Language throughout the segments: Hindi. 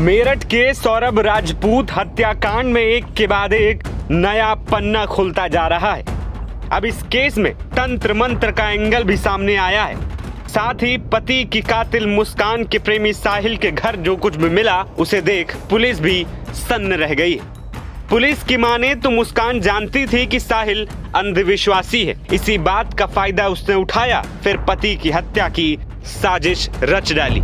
मेरठ के सौरभ राजपूत हत्याकांड में एक के बाद एक नया पन्ना खुलता जा रहा है। अब इस केस में तंत्र मंत्र का एंगल भी सामने आया है। साथ ही पति की कातिल मुस्कान के प्रेमी साहिल के घर जो कुछ भी मिला उसे देख पुलिस भी सन्न रह गई है। पुलिस की माने तो मुस्कान जानती थी कि साहिल अंधविश्वासी है। इसी बात का फायदा उसने उठाया, फिर पति की हत्या की साजिश रच डाली।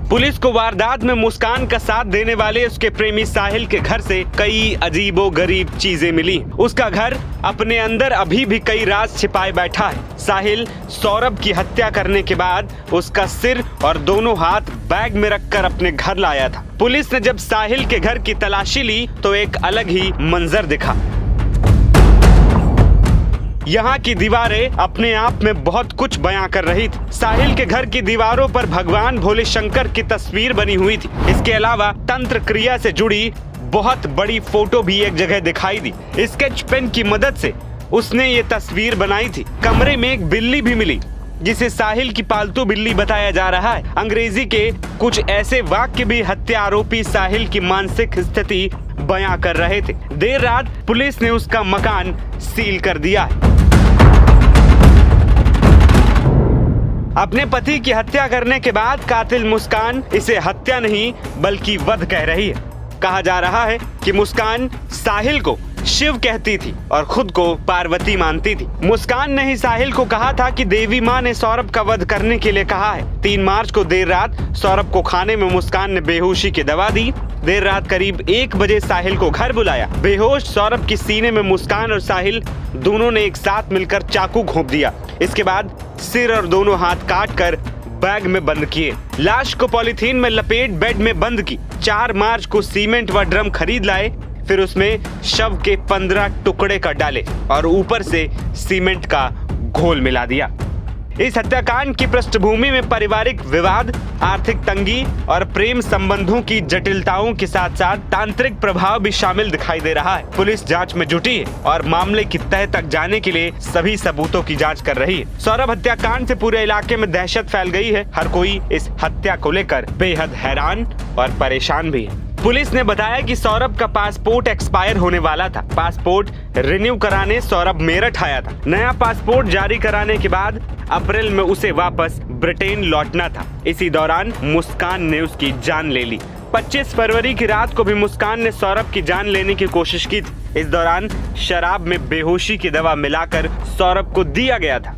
पुलिस को वारदात में मुस्कान का साथ देने वाले उसके प्रेमी साहिल के घर से कई अजीबोगरीब चीजें मिली। उसका घर अपने अंदर अभी भी कई राज छिपाए बैठा है। साहिल सौरभ की हत्या करने के बाद उसका सिर और दोनों हाथ बैग में रखकर अपने घर लाया था। पुलिस ने जब साहिल के घर की तलाशी ली तो एक अलग ही मंजर दिखा। यहाँ की दीवारें अपने आप में बहुत कुछ बयां कर रही थी। साहिल के घर की दीवारों पर भगवान भोले शंकर की तस्वीर बनी हुई थी। इसके अलावा तंत्र क्रिया से जुड़ी बहुत बड़ी फोटो भी एक जगह दिखाई दी। स्केच पेन की मदद से उसने ये तस्वीर बनाई थी। कमरे में एक बिल्ली भी मिली जिसे साहिल की पालतू बिल्ली बताया जा रहा है। अंग्रेजी के कुछ ऐसे वाक्य भी हत्या आरोपी साहिल की मानसिक स्थिति बयां कर रहे थे। देर रात पुलिस ने उसका मकान सील कर दिया है। अपने पति की हत्या करने के बाद कातिल मुस्कान इसे हत्या नहीं बल्कि वध कह रही है। कहा जा रहा है कि मुस्कान साहिल को शिव कहती थी और खुद को पार्वती मानती थी। मुस्कान ने ही साहिल को कहा था कि देवी माँ ने सौरभ का वध करने के लिए कहा है। 3 मार्च को देर रात सौरभ को खाने में मुस्कान ने बेहोशी की दवा दी। देर रात करीब 1 बजे साहिल को घर बुलाया। बेहोश सौरभ की सीने में मुस्कान और साहिल दोनों ने एक साथ मिलकर चाकू घोंप दिया। इसके बाद सिर और दोनों हाथ काट कर बैग में बंद किए। लाश को पॉलीथीन में लपेट बेड में बंद की। 4 मार्च को सीमेंट व ड्रम खरीद लाए। फिर उसमें शव के 15 टुकड़े कर डाले और ऊपर से सीमेंट का घोल मिला दिया। इस हत्याकांड की पृष्ठभूमि में पारिवारिक विवाद, आर्थिक तंगी और प्रेम संबंधों की जटिलताओं के साथ साथ तांत्रिक प्रभाव भी शामिल दिखाई दे रहा है। पुलिस जांच में जुटी है और मामले की तह तक जाने के लिए सभी सबूतों की जांच कर रही है। सौरभ हत्याकांड से पूरे इलाके में दहशत फैल गई है। हर कोई इस हत्या को लेकर बेहद हैरान और परेशान भी है। पुलिस ने बताया कि सौरभ का पासपोर्ट एक्सपायर होने वाला था। पासपोर्ट रिन्यू कराने सौरभ मेरठ आया था। नया पासपोर्ट जारी कराने के बाद अप्रैल में उसे वापस ब्रिटेन लौटना था। इसी दौरान मुस्कान ने उसकी जान ले ली। 25 फरवरी की रात को भी मुस्कान ने सौरभ की जान लेने की कोशिश की थी। इस दौरान शराब में बेहोशी की दवा मिलाकर सौरभ को दिया गया था।